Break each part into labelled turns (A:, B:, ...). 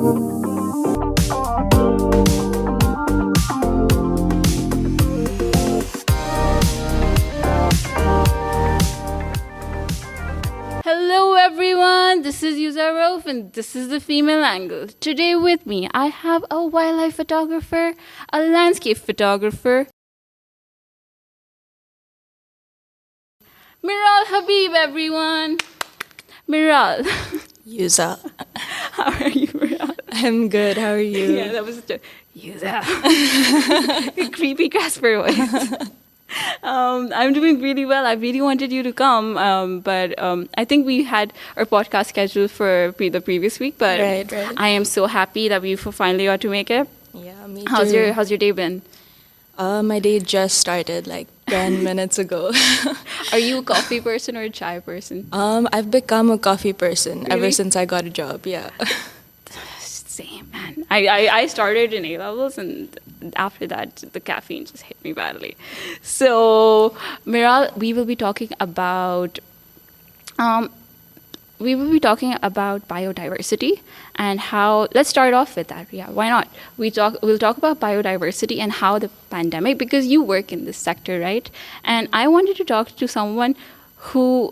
A: Hello everyone, this is Youza and this is the female angle. Today with me I have a wildlife photographer, a landscape photographer, Miraal Habib everyone. Miraal.
B: Yuza.
A: How are you, Miraal?
B: I'm good. How are you?
A: Yeah, that was just Youza. A creepy Casper voice. I'm doing really well. I really wanted you to come, but I think we had our podcast scheduled for the previous week. But
B: Right.
A: I am so happy that we finally got to make it.
B: Yeah, me
A: How's
B: too.
A: your day been?
B: My day just started like 10 minutes ago.
A: Are you a coffee person or a chai person?
B: I've become a coffee person ever
A: Really?
B: since I got a job. Yeah.
A: Same, man. I started in A levels, and after that, the caffeine just hit me badly. So, Miraal, we will be talking about biodiversity and how. Let's start off with that. Yeah, why not? We'll talk about biodiversity and how the pandemic, because you work in this sector, right? And I wanted to talk to someone who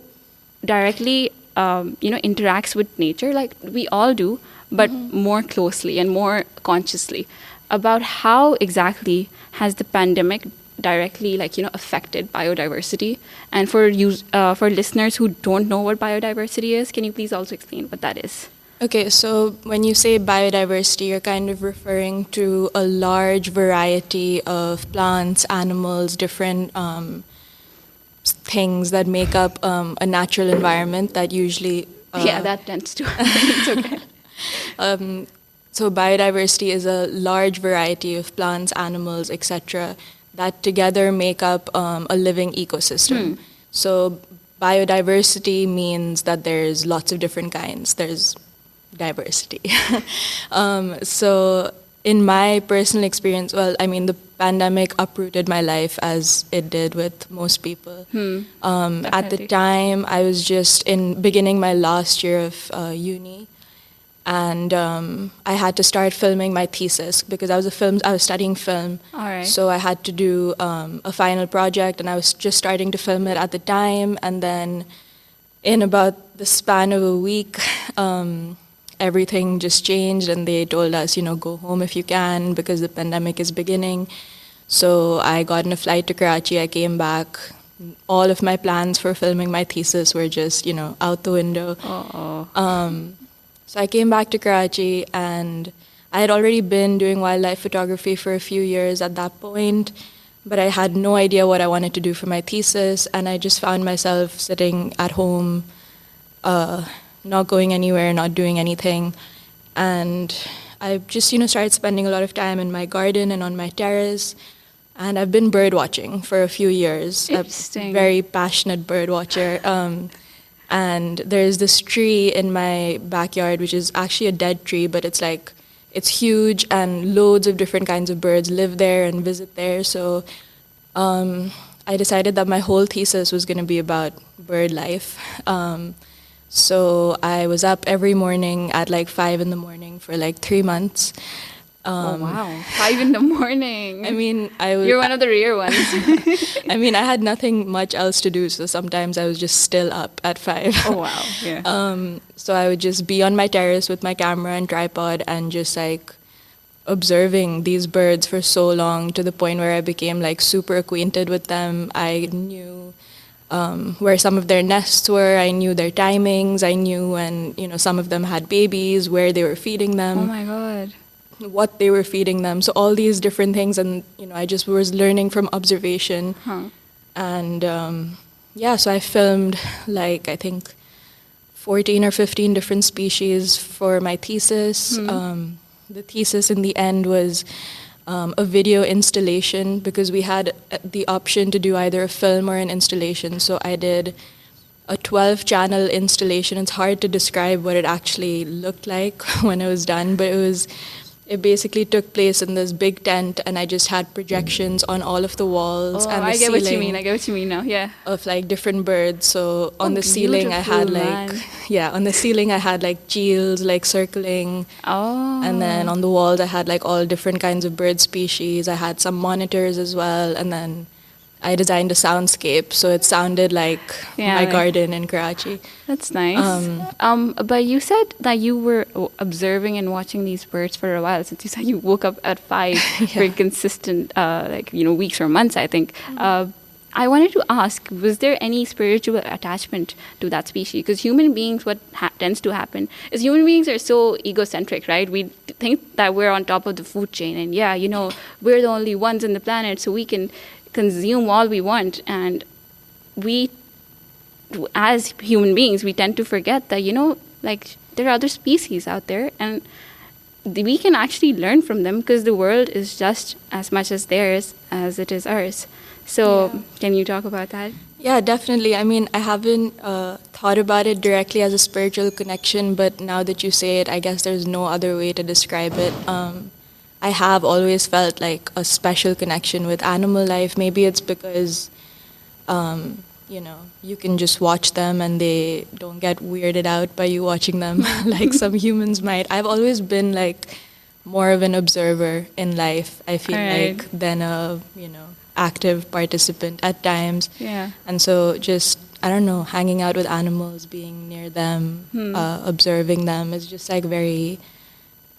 A: directly interacts with nature, like we all do, but more closely and more consciously, about how exactly has the pandemic directly affected biodiversity. And for listeners who don't know what biodiversity is, can you please also explain what that is?
B: Okay, so when you say biodiversity, you're kind of referring to a large variety of plants, animals, different things that make up a natural environment that usually.
A: Yeah, that tends to happen. It's okay.
B: So biodiversity is a large variety of plants, animals, etc., that together make up a living ecosystem. So biodiversity means that there's lots of different kinds. There's diversity. So in my personal experience, well, I mean, the pandemic uprooted my life as it did with most people. At the
A: Definitely.
B: time, I was just beginning my last year of uni. And I had to start filming my thesis because I was studying film.
A: All right.
B: So I had to do a final project, and I was just starting to film it at the time. And then, in about the span of a week, everything just changed, and they told us, go home if you can because the pandemic is beginning. So I got on a flight to Karachi. I came back. All of my plans for filming my thesis were just, out the window. So I came back to Karachi, and I had already been doing wildlife photography for a few years at that point, but I had no idea what I wanted to do for my thesis, and I just found myself sitting at home, not going anywhere, not doing anything. And I just, started spending a lot of time in my garden and on my terrace, and I've been bird watching for a few years.
A: Interesting.
B: I'm a very passionate bird watcher. And there's this tree in my backyard, which is actually a dead tree, but it's huge, and loads of different kinds of birds live there and visit there. So I decided that my whole thesis was going to be about bird life. So I was up every morning at 5 in the morning for 3 months.
A: Oh, wow. 5 in the morning.
B: I mean,
A: You're one of the rare ones.
B: I mean, I had nothing much else to do, so sometimes I was just still up at 5.
A: Oh, wow. Yeah.
B: So I would just be on my terrace with my camera and tripod and just observing these birds for so long, to the point where I became super acquainted with them. I knew where some of their nests were. I knew their timings. I knew when some of them had babies, where they were feeding them.
A: Oh, my God.
B: What they were feeding them. So all these different things, and I just was learning from observation. And so I filmed I think 14 or 15 different species for my thesis. The thesis in the end was a video installation, because we had the option to do either a film or an installation. So I did a 12-channel installation. It's hard to describe what it actually looked like when it was done, but it was it basically took place in this big tent, and I just had projections on all of the walls
A: Oh,
B: and the
A: I get what you
B: ceiling
A: mean. I get what you mean now. Yeah.
B: of like different birds. So on
A: Oh,
B: the ceiling I had
A: beautiful,
B: like
A: man.
B: yeah, on the ceiling I had like geels like circling, and then
A: Oh.
B: on the walls I had like all different kinds of bird species. I had some monitors as well, and then I designed a soundscape so it sounded like
A: Yeah,
B: my
A: like,
B: garden in Karachi.
A: that's nice. But you said that you were observing and watching these birds for a while. Since you said you woke up at 5 for consistent, weeks or months, I think. I wanted to ask: was there any spiritual attachment to that species? Because human beings, what tends to happen is human beings are so egocentric, right? We think that we're on top of the food chain, and we're the only ones on the planet, so we can consume all we want, and we as human beings we tend to forget that like there are other species out there, and we can actually learn from them because the world is just as much as theirs as it is ours. So
B: Yeah.
A: can you talk about that?
B: Yeah, definitely. I mean, I haven't thought about it directly as a spiritual connection, but now that you say it, I guess there's no other way to describe it. I have always felt like a special connection with animal life. Maybe it's because, you can just watch them and they don't get weirded out by you watching them like some humans might. I've always been like more of an observer in life, I feel
A: Right.
B: like, than a, active participant at times.
A: Yeah.
B: And so just, I don't know, hanging out with animals, being near them, observing them is just like very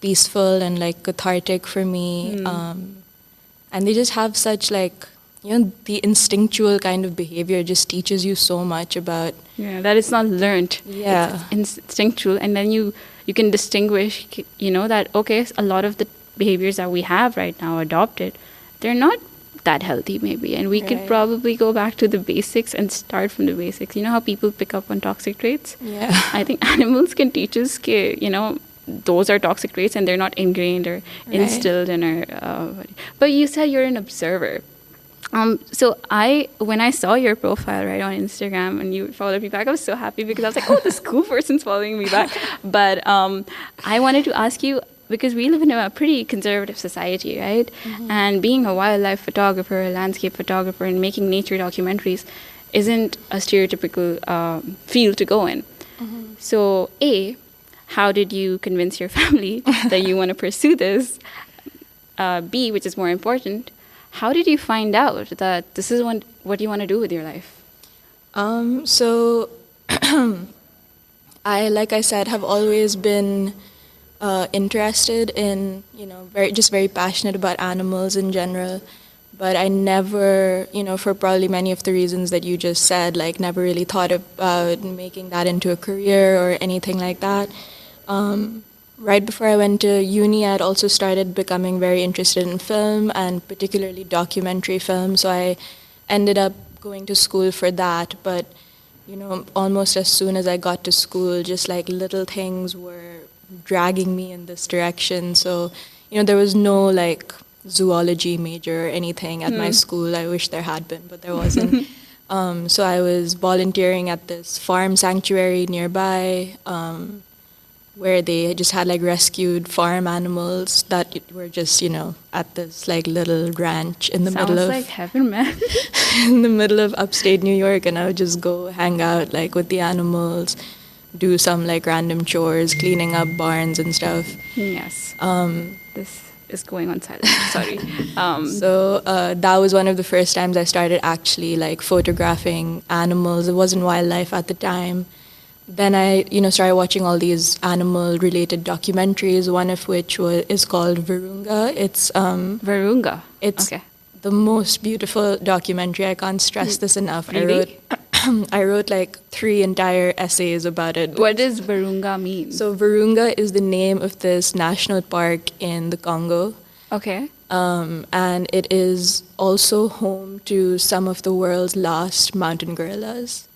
B: peaceful and like cathartic for me. And they just have such like, the instinctual kind of behavior just teaches you so much about.
A: Yeah, that is not learned.
B: Yeah.
A: It's instinctual, and then you can distinguish, that okay, a lot of the behaviors that we have right now adopted, they're not that healthy maybe, and we could
B: Right.
A: probably go back to the basics and start from the basics. You know how people pick up on toxic traits?
B: Yeah.
A: I think animals can teach us, those are toxic traits and they're not ingrained or
B: Right.
A: instilled in our body. But you said you're an observer. So when I saw your profile right on Instagram and you followed me back, I was so happy because I was like, oh, this cool person's following me back. But I wanted to ask you, because we live in a pretty conservative society, right? And being a wildlife photographer, a landscape photographer, and making nature documentaries isn't a stereotypical field to go in. So, A, how did you convince your family that you want to pursue this? B, which is more important, how did you find out that this is what you want to do with your life?
B: So like I said, have always been interested in, very passionate about animals in general. But I never, for probably many of the reasons that you just said, like never really thought about making that into a career or anything like that. Right before I went to uni, I had also started becoming very interested in film and particularly documentary film. So I ended up going to school for that. But, almost as soon as I got to school, just like little things were dragging me in this direction. So, there was no like zoology major or anything at my school. I wish there had been, but there wasn't. So I was volunteering at this farm sanctuary nearby, where they just had like rescued farm animals that were just, at this like little ranch in the middle
A: Sounds
B: of
A: like heaven, man.
B: in the middle of upstate New York, and I would just go hang out like with the animals, do some like random chores, cleaning up barns and stuff.
A: Yes. This is going on silent. Sorry.
B: So that was one of the first times I started actually like photographing animals. It wasn't wildlife at the time. Then I, started watching all these animal-related documentaries. One of which is called Virunga.
A: Virunga.
B: It's
A: Okay.
B: the most beautiful documentary. I can't stress this enough.
A: Really?
B: I wrote like 3 entire essays about it.
A: What does Virunga mean?
B: So Virunga is the name of this national park in the Congo.
A: Okay.
B: And it is also home to some of the world's last mountain gorillas.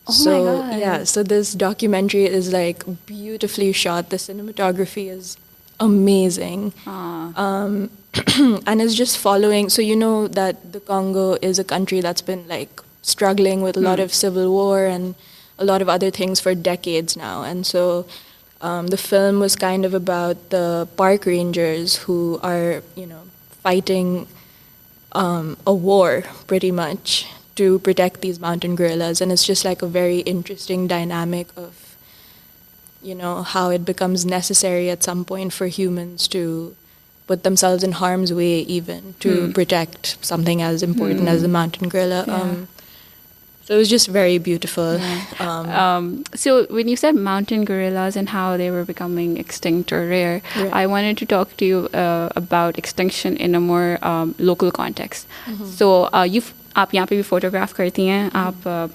A: Oh
B: So
A: my God.
B: yeah, so this documentary is like beautifully shot. The cinematography is amazing. And it's just following. So you know that the Congo is a country that's been like struggling with a lot of civil war and a lot of other things for decades now. And so The film was kind of about the park rangers who are, fighting a war pretty much to protect these mountain gorillas. And it's just like a very interesting dynamic of, how it becomes necessary at some point for humans to put themselves in harm's way even to protect something as important as the mountain gorilla.
A: Yeah.
B: So it was just very beautiful.
A: So when you said mountain gorillas and how they were becoming extinct or rare,
B: Right.
A: I wanted to talk to you about extinction in a more local context. So आप यहाँ पे भी photograph करती हैं आप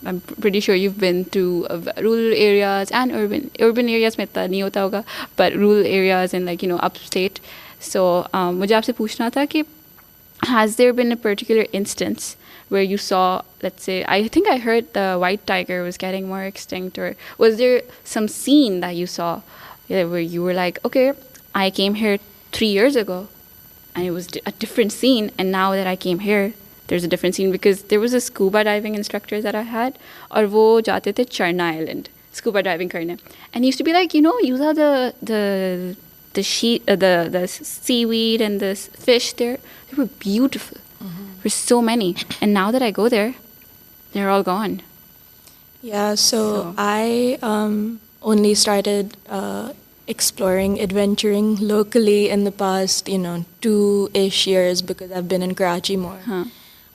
A: I'm pretty sure you've been to rural areas and urban areas में इतना नहीं होता होगा but rural areas and upstate. So मुझे आपसे पूछना था कि has there been a particular instance where you saw, let's say, I think I heard the white tiger was getting more extinct, or was there some scene that you saw where you were like, okay, I came here 3 years ago and it was a different scene, and now that I came here, there's a different scene? Because there was a scuba diving instructor that I had, और वो जाते थे Charna Island scuba diving करने, and he used to be like, Youza, the seaweed and the fish there, they were beautiful. There's so many, and now that I go there, they're all gone.
B: Yeah, so I only started exploring, adventuring locally in the past, 2-ish years because I've been in Karachi more.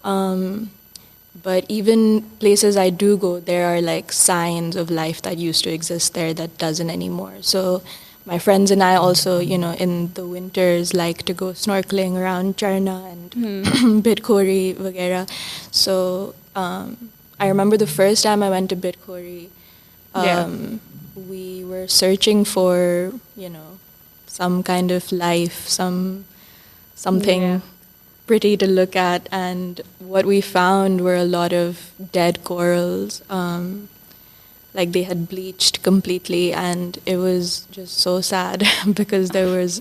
B: But even places I do go, there are like signs of life that used to exist there that doesn't anymore. So my friends and I also, in the winters like to go snorkeling around Charna and Bidkhori, vagera. So I remember the first time I went to Bidkhori, we were searching for, some kind of life, something pretty to look at, and what we found were a lot of dead corals. Like they had bleached completely, and it was just so sad because there was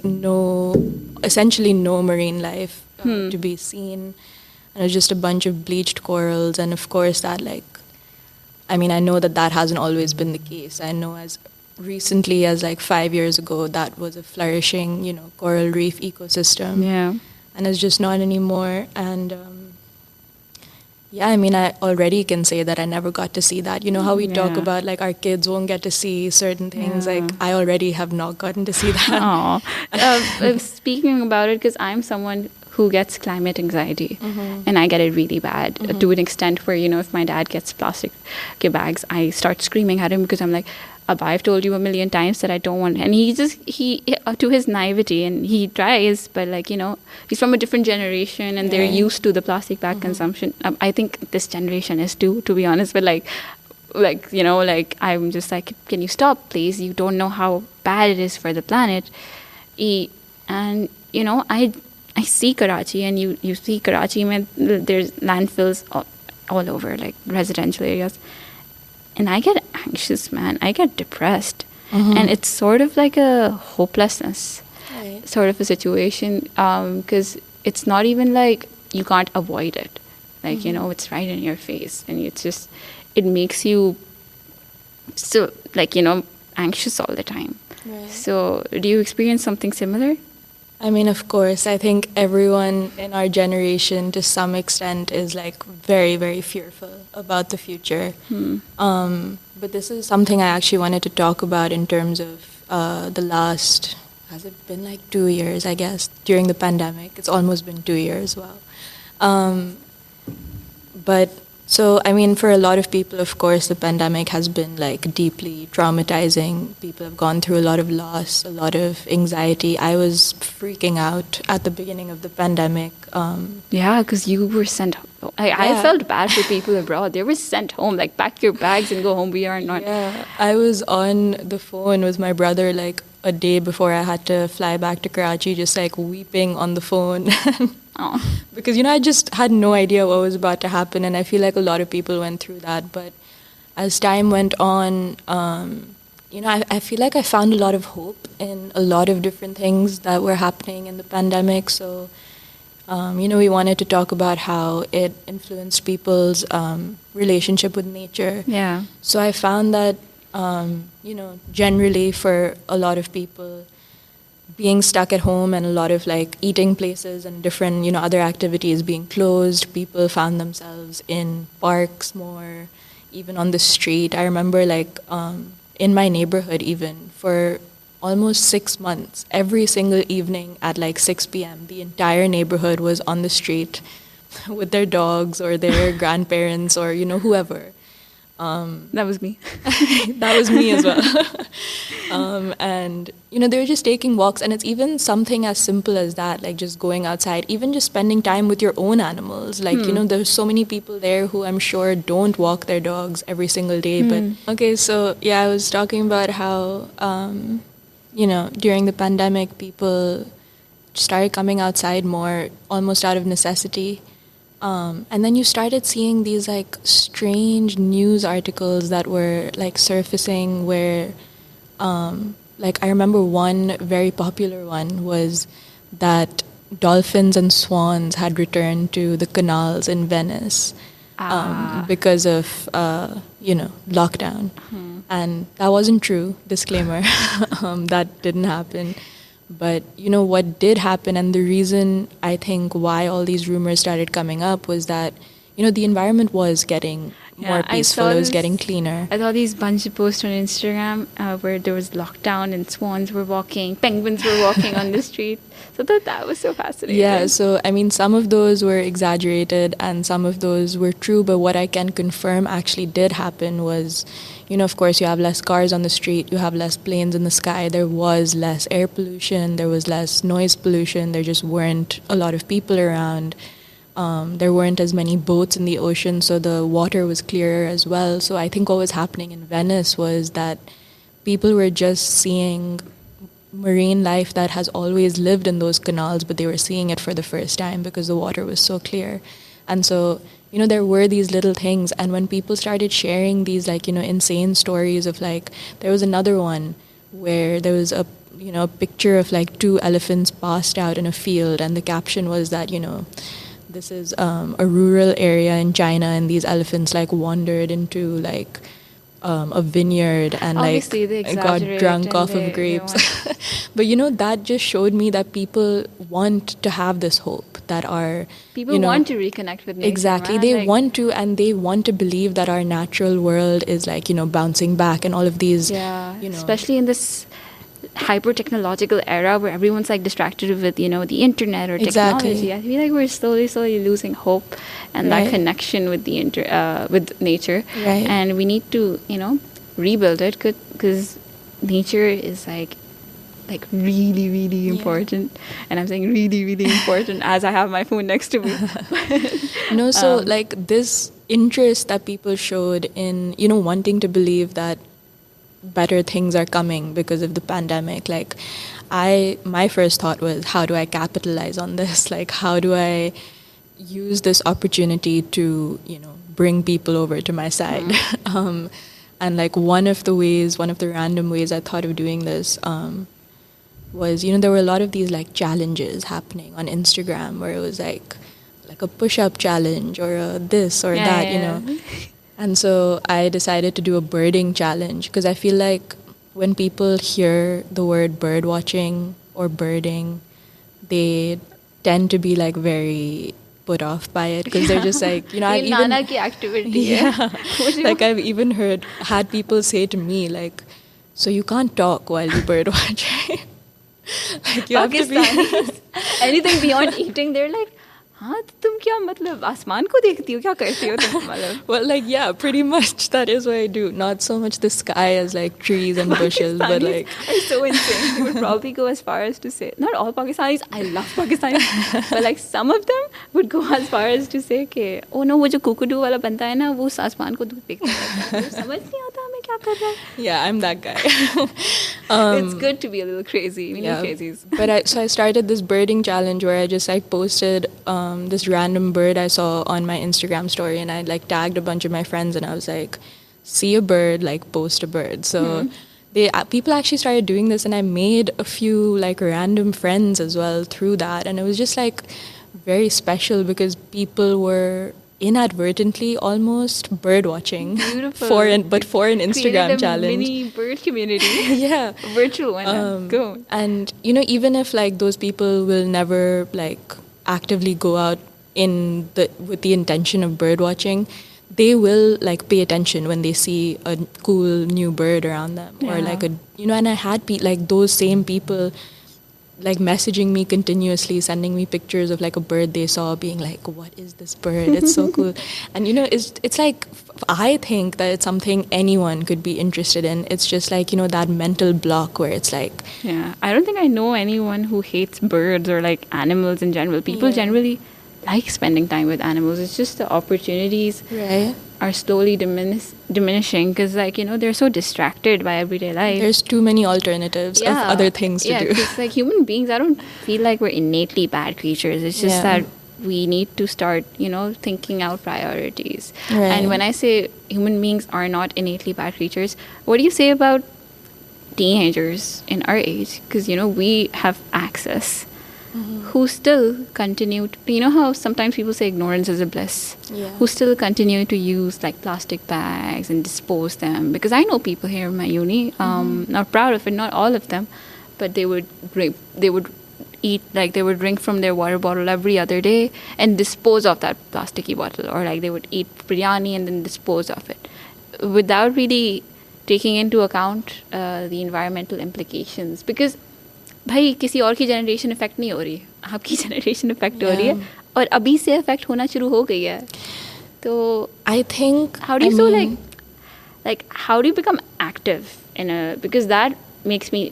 B: essentially no marine life to be seen. And it was just a bunch of bleached corals, and of course that I know that hasn't always been the case. I know as recently as 5 years ago, that was a flourishing, coral reef ecosystem.
A: Yeah.
B: And it's just not anymore. And I already can say that I never got to see that. You know how we talk about our kids won't get to see certain things. I already have not gotten to see that.
A: Speaking about it, because I'm someone who gets climate anxiety, and I get it really bad to an extent where if my dad gets plastic bags, I start screaming at him because I'm like, I've told you a million times that I don't want, and he to his naivety, and he tries, but he's from a different generation, and they're used to the plastic bag consumption. I think this generation is too, to be honest, but I'm just like, can you stop, please? You don't know how bad it is for the planet. And I see Karachi, and you see Karachi, there's landfills all over, residential areas. And I get anxious, man. I get depressed. And it's sort of like a hopelessness sort of a situation, because it's not even like you can't avoid it. It's right in your face. And it's just, it makes you so, anxious all the time.
B: Right.
A: So do you experience something similar?
B: Of course, I think everyone in our generation to some extent is very, very fearful about the future. But this is something I actually wanted to talk about in terms of the last, has it been 2 years, I guess, during the pandemic. It's almost been 2 years, wow. But so, for a lot of people, of course, the pandemic has been deeply traumatizing. People have gone through a lot of loss, a lot of anxiety. I was freaking out at the beginning of the pandemic.
A: Yeah, because you were sent home. I felt bad for people abroad. They were sent home, pack your bags and go home. We are not.
B: Yeah, I was on the phone with my brother a day before I had to fly back to Karachi, just weeping on the phone. Because, I just had no idea what was about to happen, and I feel like a lot of people went through that. But as time went on, I feel like I found a lot of hope in a lot of different things that were happening in the pandemic. So, we wanted to talk about how it influenced people's relationship with nature.
A: Yeah.
B: So I found that Generally for a lot of people, being stuck at home and a lot of like eating places and different, other activities being closed, people found themselves in parks more, even on the street. I remember like in my neighborhood, even for almost 6 months, every single evening at like 6 p.m., the entire neighborhood was on the street with their dogs or their grandparents or, whoever.
A: That was me.
B: That was me as well. And, they were just taking walks. And it's even something as simple as that, like just going outside, even just spending time with your own animals. Like, there's so many people there who I'm sure don't walk their dogs every single day. But, okay, so yeah, I was talking about how, during the pandemic, people started coming outside more, almost out of necessity. And then you started seeing these like strange news articles that were like surfacing where, like I remember one very popular one was that dolphins and swans had returned to the canals in Venice because of, lockdown. And that wasn't true, disclaimer. That didn't happen. But what did happen, and the reason I think why all these rumors started coming up was that the environment was getting more peaceful. It was getting cleaner.
A: I saw these bunch of posts on Instagram where there was lockdown and swans were walking, penguins were walking on the street. So that was so fascinating.
B: Yeah, so I mean, some of those were exaggerated and some of those were true. But what I can confirm actually did happen was, of course, you have less cars on the street, you have less planes in the sky. There was less air pollution, there was less noise pollution. There just weren't a lot of people around. There weren't as many boats in the ocean, so the water was clearer as well. So I think what was happening in Venice was that people were just seeing marine life that has always lived in those canals, but they were seeing it for the first time because the water was so clear. And so, there were these little things. And when people started sharing these, like, insane stories of, like, there was another one where there was a picture of, like, 2 elephants passed out in a field, and the caption was that, this is a rural area in China, and these elephants, like, wandered into, like, a vineyard and
A: obviously
B: like got drunk off of grapes. But that just showed me that people want to have this hope, that our
A: people want to reconnect with nature.
B: Exactly,
A: man.
B: they
A: like,
B: want to, and they want to believe that our natural world is like bouncing back, and all of these
A: especially in this hyper technological era where everyone's like distracted with the internet or technology. I feel like we're slowly losing hope and that connection with the with nature, and we need to rebuild it because nature is like really important. And I'm saying really important as I have my phone next to me.
B: So like this interest that people showed in wanting to believe that better things are coming because of the pandemic. Like, my first thought was, how do I capitalize on this? Like, how do I use this opportunity to, bring people over to my side? And like one of the random ways I thought of doing this was, there were a lot of these like challenges happening on Instagram where it was like a push-up challenge or a this or that, And so I decided to do a birding challenge because I feel like when people hear the word bird watching or birding, they tend to be like very put off by it because they're just like, I've even
A: Nana ki activity.
B: Like I've even had people say to me like, so you can't talk while you bird watching. Like you have to be
A: anything beyond eating, they're like, हाँ तुम क्या मतलब आसमान को देखती हो क्या करती हो तुम मतलब
B: well like yeah pretty much that is what I do, not so much the sky as like trees and bushes but like
A: are so insane. You would probably go as far as to say, not all Pakistanis, I love Pakistanis, but like some of them would go as far as to say कि oh no वो जो कुकड़ू वाला बनता है ना वो आसमान को देखता है समझ नहीं आता हमें क्या कर रहा है.
B: Yeah, I'm that guy.
A: It's good to be a little crazy. We need crazies.
B: But so I started this birding challenge where I just like posted this random bird I saw on my Instagram story, and I like tagged a bunch of my friends, and I was like, see a bird, like post a bird. So people actually started doing this, and I made a few like random friends as well through that, and it was just like very special because people were inadvertently almost bird watching.
A: Beautiful.
B: for an Instagram
A: Created a
B: challenge.
A: mini bird community.
B: Yeah.
A: Virtual one. Go.
B: And even if like those people will never like actively go out with the intention of bird watching, they will like pay attention when they see a cool new bird around them, or
A: Yeah.
B: like and I had like those same people like messaging me continuously, sending me pictures of like a bird they saw, being like, what is this bird, it's so cool. And it's like, I think that it's something anyone could be interested in. It's just like that mental block where it's like,
A: Yeah, I don't think I know anyone who hates birds or like animals in general. People
B: Yeah.
A: generally like spending time with animals. It's just the opportunities
B: right,
A: are slowly diminishing because they're so distracted by everyday life.
B: there's too many alternatives of other things to
A: yeah,
B: do.
A: because like human beings, I don't feel like we're innately bad creatures. It's just
B: Yeah.
A: that we need to start, thinking out priorities.
B: Right.
A: And when I say human beings are not innately bad creatures, what do you say about teenagers in our age? Because, we have access. Who still continue to, how sometimes people say ignorance is a bliss,
B: Yeah.
A: who still continue to use like plastic bags and dispose them, because I know people here in my uni, not proud of it, not all of them, but they would eat, like they would drink from their water bottle every other day and dispose of that plasticky bottle, or like they would eat biryani and then dispose of it without really taking into account the environmental implications. Because भाई किसी और की generation effect नहीं हो रही, आपकी generation effect हो रही है, और अभी से इफेक्ट होना शुरू हो गई है. तो
B: I think
A: how do you how do you become active because that makes me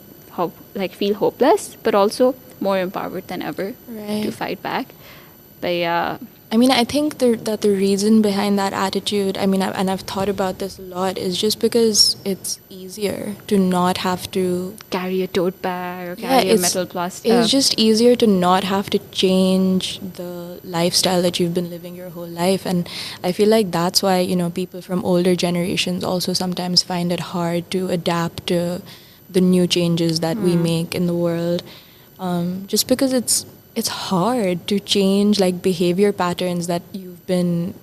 A: feel hopeless, but also more empowered than ever
B: Right.
A: to fight back. But yeah,
B: I mean, I think that the reason behind that attitude, and I've thought about this a lot, is just because it's easier to not have to
A: carry a tote bag or carry a metal plastic.
B: It's just easier to not have to change the lifestyle that you've been living your whole life. And I feel like that's why, people from older generations also sometimes find it hard to adapt to the new changes that we make in the world. Just because it's hard to change like behavior patterns that you've been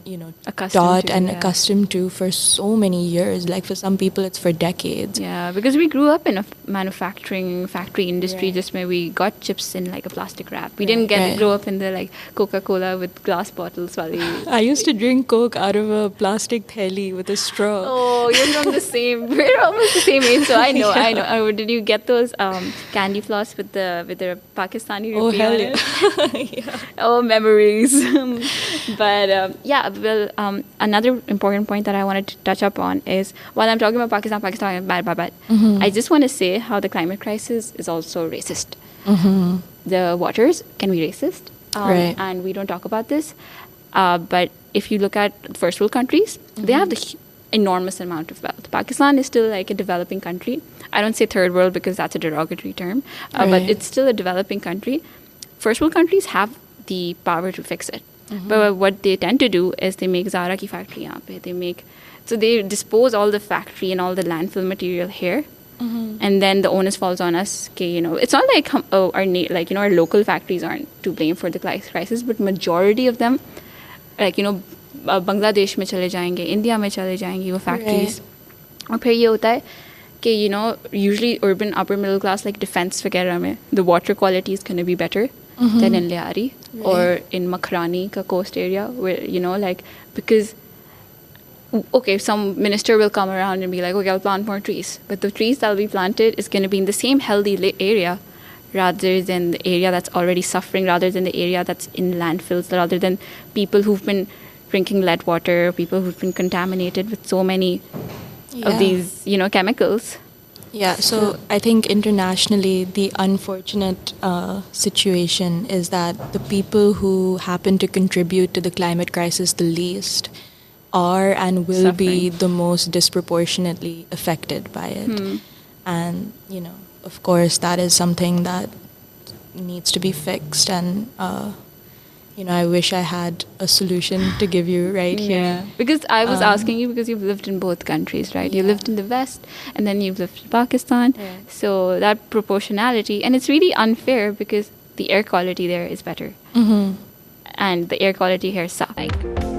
B: taught and accustomed to for so many years. Like for some people it's for decades.
A: Yeah, because we grew up in a manufacturing factory industry, just where we got chips in like a plastic wrap. We didn't grow up in the like Coca-Cola with glass bottles.
B: I used to drink Coke out of a plastic theli with a straw.
A: Oh, you're from the same. We're almost the same age, so I know. I know. Oh, did you get those candy floss with the Pakistani rupee?
B: Oh hell
A: on
B: yeah.
A: it?
B: Yeah.
A: Oh, memories. But another important point that I wanted to touch up on is, while I'm talking about Pakistan, I just want to say how the climate crisis is also racist. The waters can be racist,
B: right.
A: and we don't talk about this. But if you look at first world countries, they have the enormous amount of wealth. Pakistan is still like a developing country. I don't say third world because that's a derogatory term, but it's still a developing country. First world countries have the power to fix it. But what they tend to do is they make Zara ki factory yahan pe. So they dispose all the factory and all the landfill material here. And then the onus falls on us. It's not like our local factories aren't to blame for the crisis, but majority of them, Bangladesh में चले जाएंगे, India में चले जाएंगी वो factories. और फिर ये होता है कि usually urban upper middle class like defense वगैरह में the water quality is going to be better than in Liari or in Makhrani ka coast area, where because some minister will come around and be like, okay, I'll plant more trees, but the trees that'll be planted is going to be in the same healthy area rather than the area that's already suffering, rather than the area that's in landfills, rather than people who've been drinking lead water, people who've been contaminated with so many of these, chemicals.
B: Yeah, so I think internationally the unfortunate situation is that the people who happen to contribute to the climate crisis the least are and will be the most disproportionately affected by it. And, of course, that is something that needs to be fixed. And, I wish I had a solution to give you right here.
A: Because I was asking you because you've lived in both countries, right? You lived in the West and then you've lived in Pakistan.
B: Yeah.
A: So that proportionality, and it's really unfair because the air quality there is better. And the air quality here sucks.